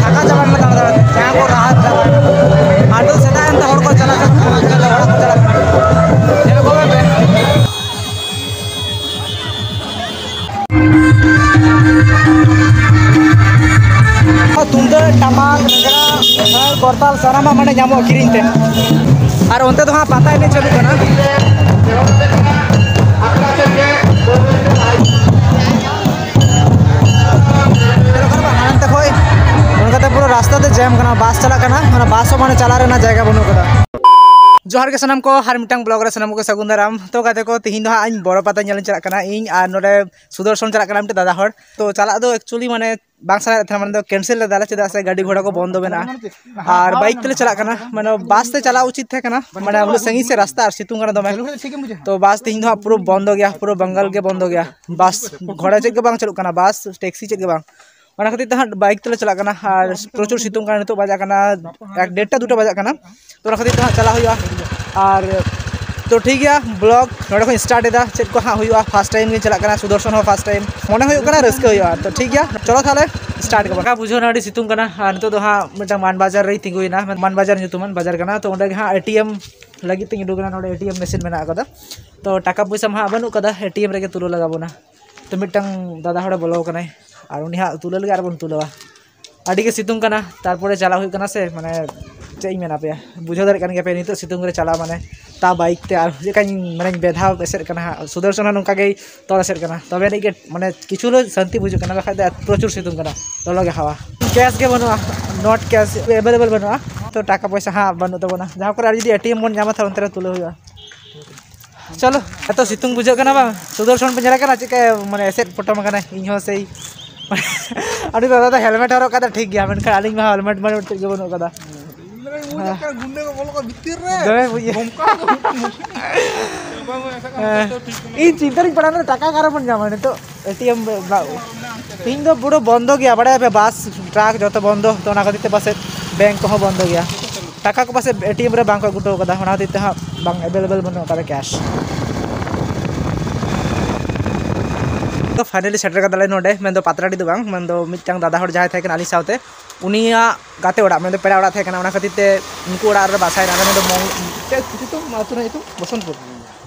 ढाका चाबा में दाड़ा दाड़ा जहां को राहत चाबा आटो सेदा एंत हर को चला चला को चला ये को बे तुमदे टमाक नगरा करताल सारामा माने जामो किरिन ते और उनते तो हाँ पता ही नहीं चलू कना पूरा रास्ता ते जैम करना बास चला करना बास माने चला रहना जाएगा बनो कदा जोहार के सनम को हर मिटंग ब्लॉग रे सनम को सगुन दाराम तो कहते को तिहिन दो हाँ बड़ो पता चल चला इन और नोडे सुदर्शन चला मिट्टे दादा हर तो चला दो एक्चुअली माने बांग सारा था माने कैंसिल दादा चेदा से गाड़ी घोड़ा को बंद बेना और बाइक तेले चला माने बास ते चला उचित थे माने उन संगी से रास्ता और सितुंग दमे तो बास तिहिन दो पूरा बंद हो गया पूरा बंगाल के बंद हो गया बास घोड़ा चेक के बांग चलू कना बास टैक्सी चेक के बांग ᱚᱱᱟ ᱠᱷᱟᱹᱛᱤᱨ ᱛᱮ ᱦᱟᱸᱜ ᱵᱟᱭᱤᱠ ᱛᱮᱞᱮ ᱪᱟᱞᱟᱜ ᱠᱟᱱᱟ ᱟᱨ ᱯᱨᱚᱪᱩᱨ ᱥᱤᱛᱩᱝ ᱠᱟᱱᱟ ᱱᱤᱛᱚᱜ ᱵᱟᱡᱟᱜ ᱠᱟᱱᱟ 1:30 ᱵᱟᱡᱟᱜ ᱠᱟᱱᱟ ᱛᱚ ᱚᱱᱟ ᱠᱷᱟᱹᱛᱤᱨ ᱛᱮ ᱦᱟᱸᱜ ᱪᱟᱞᱟᱜ ᱦᱩᱭᱩᱜᱼᱟ ᱟᱨ तो ठीक है ब्लॉग नोड़े को स्टार्ट एदा चेक को हाँ हुआ फास्ट टाइम गे चला करना सुदर्शन हो फास्ट टाइम मने हुई करना रस्क हुआ तो ठीक है चलो थाले स्टार्ट कर का बुझो ना सितुंग करना नितो तो हाँ मिटा मान बाजार रही तिंगुइना मान बाजार ᱧᱩᱛᱩᱢᱟᱱ बाजार करना तो ओंडे हाँ एटीएम लगी तिंग उडुगना नोड़े एटीएम मशीन मेना कदा तो टाका पैसा हाँ बनू कदा एटीएम रेगे तुलो लगाबोना तो मिटंग दादा हड़े बोलो कनाय और उनी हाँ तुलो लगे आर बन तुलोवा आड़ी के सितुंग करना तारपरे चला हुई करना से माने चेक मेना पे बुझो दारे पे नितो सितुंग रे चला माने ता बाइक ते आर माने बेधा एसेर करना सुदर्शन नौका गे तोड़ एसेर करना तबे नहीं के माने किछु लो शांति बुझो करना बखा प्रचुर सितुंग करना लगे हवा कैश के बनवा नॉट कैश अवेलेबल बनवा तो टाका पैसा हाँ बनू तबना जहाँ को जी एटीएम बन जामा था उनते तुलो हुआ चलो तो सितुंग बुझो करना बा सुदर्शन पे जरा करना चिके माने एसेर फोटो में करना इन हो से अभी दादा हेलमेट हरो कदा ठीक गया मेनका आलिंग में हेलमेट माने उठते के बनो कदा गुंडे को बोलो का भीतर रे बमका इन चिंता नहीं पड़ाने टाका कार बन जामा ने तो एटीएम तीन दो पूरा बंद हो गया बड़ा पे बस ट्रक जो तो बंद तो ना खातिर पासे बैंक को बंद हो गया टाका को पासे एटीएम रे बैंक को गुटो कदा होना खातिर हां बैंक अवेलेबल बनो कदा कैश तो फाइनली सेटर कदाले नोडे मैं दो पात्राडी दो बांग मैं दो मिटंग दादा हर जाय थे कन आली सावते उनिया गाते ओड़ा मैं दो पेड़ा ओड़ा थे कन ओना खातिर ते उनको ओड़ा रे बासाय ना मैं दो तो मातु ना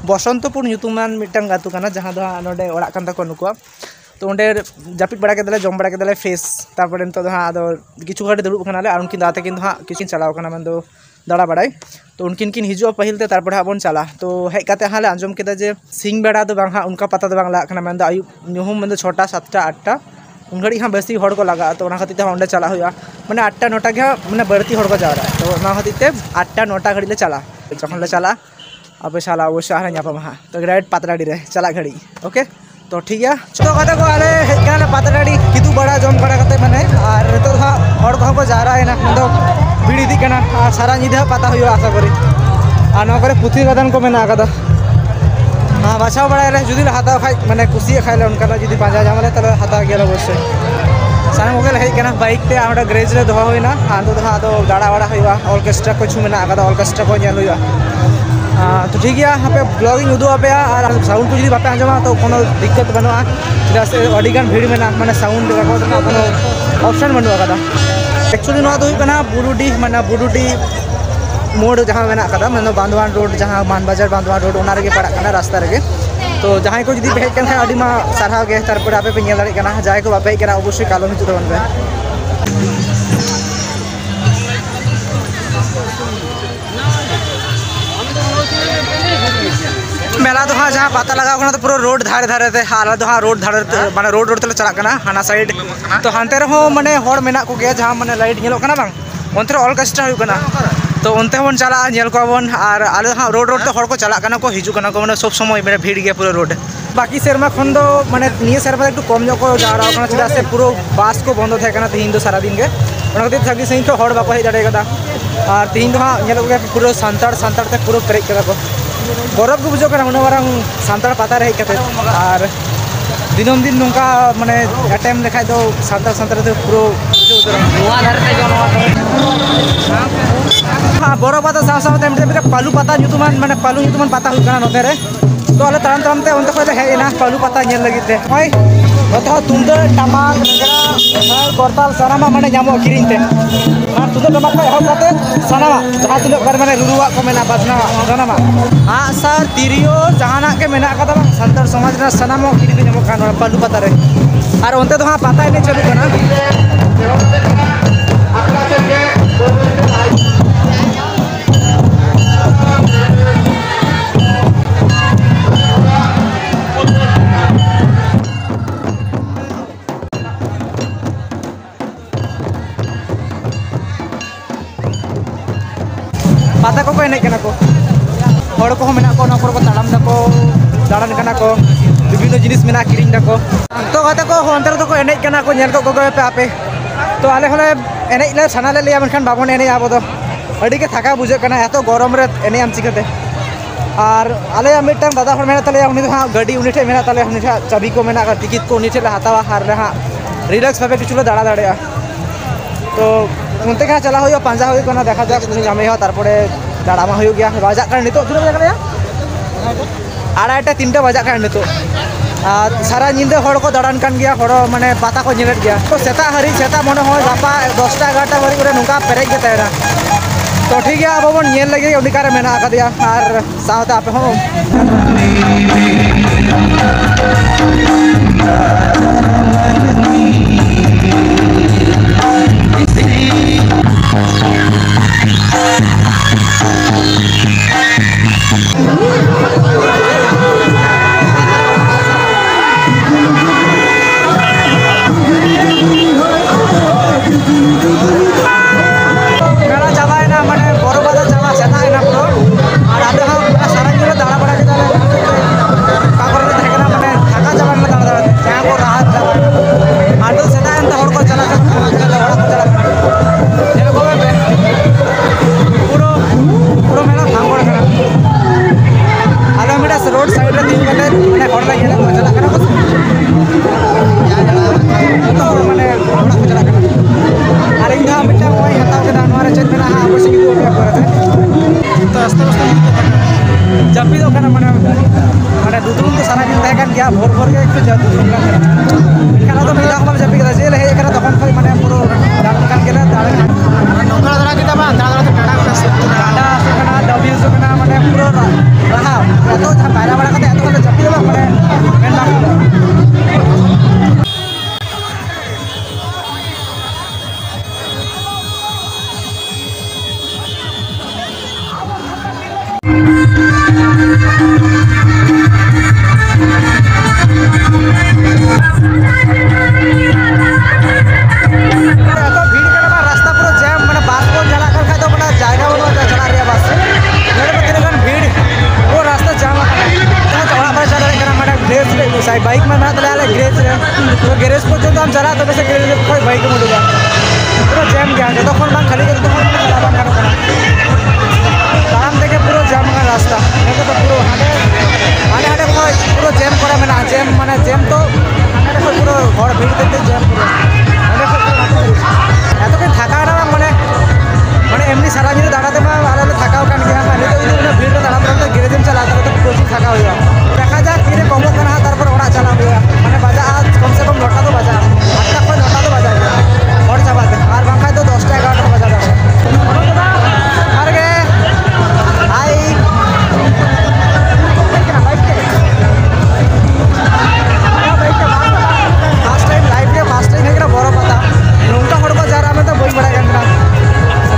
बसंतपुर ᱧᱩᱛᱩᱢᱟᱱ मिटंग गातु कना जहां दो नोडे ओड़ा कन तको नुको तो ओंडे जापिट बड़ा केदले जम बड़ा केदले फेस तारपर तो हां दो किछु घाटे दुड़ुब कनाले और उनकिन दाते किन हां किसिन चलाव कना मैं दो दाड़ा बड़ाई तो उनकिन किन हिजुआ पहिल ते तारपर हां बन चला तो हेज काते हाले आंजम केदा जे सिंग बेड़ा दो बांग हां उनका पता दो बांग ला कना मैं दो आयु ᱧᱩᱦᱩᱢ मैं दो 6टा 7टा 8टा उन घड़ी हाँ बेसी हड़ को लगा तो ओना खातिर ते ओंडे चला हुआ माने 8टा 9टा के माने बढ़ती हड़ को जावरा तो ओना खातिर ते 8टा 9टा घड़ी ले चला जखन ले चला अब चला वो शहर ᱧᱟᱯᱟᱢ हाँ तो डायरेक्ट पात्राडी रे चला घड़ी ओके तो ठीक है तो कहते को आले हेकना पात्राडी कितु बड़ा जम बड़ा करते माने और तो हाँ हड़ को जारा है ना तो भीड़ इदी कना सारा निधा पता हुआ आशा करी और ना करे पुथी गदन को मेना कदा हाँ बाछाव बड़ा रे जुदी हाथा खाई माने कुसी खाइले उनका जुदी पांजा जामले तले हाथा गेल अवश्य सारा मोगल हेज कना बाइक ते आडा ग्रेज रे दोहा होइना आंदो दोहा दो दाड़ा वाड़ा हुआ ऑर्केस्ट्रा को छु मेना कदा ऑर्केस्ट्रा को नेल हुआ तो ठीक है हाँ पे ब्लॉगिंग उदू पे और साउंड को जी बापे आंजमा तो कोनो दिक्कत बनवा चेदा से अडिगान भीड़ में माने साउंड रेकॉर्ड का कोनो ऑप्शन बनवा कदा एक्चुअली नवा तो कना बुरुडी माने बुरुडी मोड़ जहाँ मेना कदा माने बांधवान रोड जहाँ मान बाजार बांधवान रोड ओना रेगे पड़ा कना रास्ता रेगे तो जहाँ को जी हेज कन अडी मा सारहाव गे तारपर आपे पे नेल दाड़ी कना जाय को बापे कना अवश्य कालो हिजु तबन पे मेला तो हाँ जहाँ पता लगा तो पूरा रोड धारे धारे ते हाला तो हाँ रोड धारे माने रोड रोड तेले चला कना हाना साइड तो हानते रहो माने हड़ मेना को गया जहाँ माने लाइट नेलो कना बांग ओनते ऑर्केस्ट्रा हुई कना तो उनते बन चला नेल को बन और आले हाँ रोड रोड तो हड़ को चला कना को हिजु कना को माने सब समय मेरे भीड़ गया पूरा रोड बाकी सेरमा खन दो माने निये सेरमा एकटु कम जो को जारा कना चेदा से पूरा बास को बंद थे कना तिहिन दो सारा दिन के ओना खातिर थागी सही को हड़ बाको हेज दाड़े कदा और तिहिन दो हाँ नेल को पूरा सांतार ते पूरा पेरेज कदा को गौरव को बुझो उन मारंग सानतार पता रे हेज और दिनम दिन नौका माने अटेम लेखा दो सानतार तो पूरा हाँ बड़ो पता साथ पालू पता माने पालू पता होना नोते रे तो आले ताराम ताराम ते उनते खय हेजना पालू पता नेल लगी ते ओय तो तुमदे टमाक नगरा kortal sanama mane nyamok kiring te ar tudo dama kho ehop kate sanama jaha tinok gar mane ruruak ko mena bajna sanama asar tirio jahanak ke mena kata bang santar samaj na sanamo kiring nyamok kan palu pata re ar onte to ha pata ene chalu kana pata ko enek kana ko hor ko mena ko na ko talam dako dalan kana ko bibino jinis mena kiring dako to kata ko honter to ko enek kana ko nyel ko go pe ape to ale hole enek le sana le liya menkan babon enek abo do adi ke thaka bujhe kana eto gorom re enek am chikate আর আলে আমি time দাদা হর মেনা তালে উনি হা গাড়ি উনি ঠে মেনা তালে উনি চাবি को মেনা টিকিট को उनी ঠে হাতাवा हार रहा रिलैक्स भावे किछु दाड़ा दाड़ा तो उनते का चला होयो पांजा होयो कोना देखा जाक उनी जामे हो तारपरे दाड़ामा होयो गया बाजा कर नितो दुनो बाजा कर आड़ाटा तीनटा बाजा कर नितो सारा निंदे हड़ को दाड़ान कान गया हड़ माने पाता को नेलेट गया तो सेता हरी सेता मने हो गापा 10टा 11टा हरी करे नुका पेरेज के तयरा तो ठीक है अब बन नेल लगे उनी कारे मेना का दिया और साथ आपे हो रोड साइड रे तीन गले माने हड़ लागे ना चला करा बस तो माने हड़ को चला करा अरे इंगा मिटा होय हताव के दानवारे चेत मेना हा आवश्यक की उपयोग करते तो आस्ते आस्ते जब भी दोकान माने माने दुदुम तो सारा दिन तहकान गया भोर भोर के एक दुदुम का खाना तो मिला हम जब भी गला जेल है एकरा तखन खय माने पुरो दान कान गेला दाड़ नोकरा दरा किता बा दाड़ तो पेड़ा का डाडा सुकना डब्ल्यू सुकना माने पुरो रहा तो था पायरा बड़ा कते तो जब भी माने मेन रास्ता पूरा जैम मैंने बास को चला कर खाए तो अपना जाएगा वो चला रहा बस मेरे को तेरे कारण भीड़ वो रास्ता जाम चढ़ा पर चला रहे मैंने ग्रेस साइड बाइक में मैं चला रहा ग्रेस तो गैरेज को जो हम चला तो वैसे गैरेज कोई बाइक मुड़ेगा पूरा जैम गया तो कौन बात खाली कर तो कौन चला बात करना काम देखे पूरा जाम का रास्ता मेरे को तो पूरा हाडे हाडे पूरा जैम करा मैंने जैम माने जैम तो पूरा घर भीड़ देखते जैम पूरा এত করে থাকা না মানে মানে এমনি সারা দিন দাঁড়াতে মা আলাদা থাকাও কান গিয়া মানে তো ইনো ভিড় দাঁড়াতে তো গ্যারেজে চালাতে তো প্রচুর থাকা হইয়া দেখা যাক কিরে কমো কানা তারপর ওড়া চালা হইয়া মানে বাজা আজ কমসে কম 9টা তো বাজা 8টা কই 9টা তো বাজা ওড় চাবাতে আর বাংকায় তো 10টা 11টা বাজা যাবে আর গে হাই ফার্স্ট টাইম হেগরা বড় পাতা নৌকা হড় को যারা আমি তো বই বড়া গান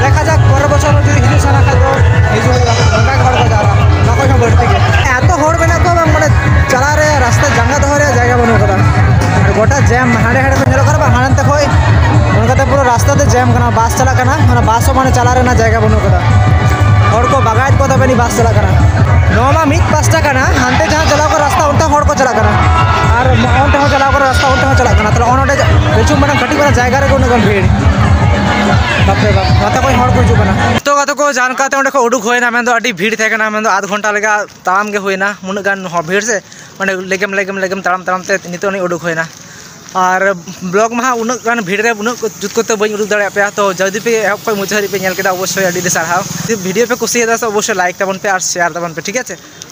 দেখা যাক পরের বছর যদি হিজু সারা খায় তো হিজু নৌকা হড় को যারা না কই बढ़ती के এত হড় বেনা তো মানে চলা রে রাস্তা জাঙ্গা ধরে জায়গা বনো করা আর গোটা জ্যাম হাড়ে হাড়ে মেলো করবা হাড়ানতে কই ওনকাতে পুরো রাস্তাতে জ্যাম কানা বাস চালা কানা মানে বাসও মানে চালা রে না জায়গা বনো করা हड़ को बागायत को तबे नहीं बास चला करा नोमा मिट पास्टा कना हांते जहां चलाओ को रास्ता उनता हड़ को चला करा और उनता हो चलाओ को रास्ता उनता हो चला कना तो ओनोडे बेचु माने गटी वाला जायगा रे कोन भीड़ बाप रे बाप माता कोई हड़ को हिजु कना तो गातो को जानकाते ओंडे को उडुक होयना मेन दो अडी भीड़ थे कना मेन दो आध घंटा लगा ताम के होयना मुन गान भीड़ से माने लेगम ताम ते नितो नहीं उडुक होयना और ब्लॉग में उन भीड़ रे उन जुत को बी उड़ूक दाड़ा पे तो जदि पे एहब खो मुझे पे नेल केदा अवश्य अडी साराव भिडियो पे कुसियदा तो अवश्य लाइक तबन पे और शेयर तबन पे ठीक है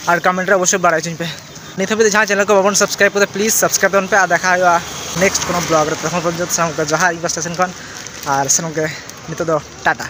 और कमेंट रे अवश्य बाड़ाई चुन पे नित हाबी जहाँ चैनल को बाबन सब्सक्राइब करते प्लीज सब्सक्राइब तबन पे देखा नेक्स्ट कोनो ब्लॉग रे तखन पर्यंत सामके जहार इबा स्टेशन खन आर सनमके नितो दो टाटा।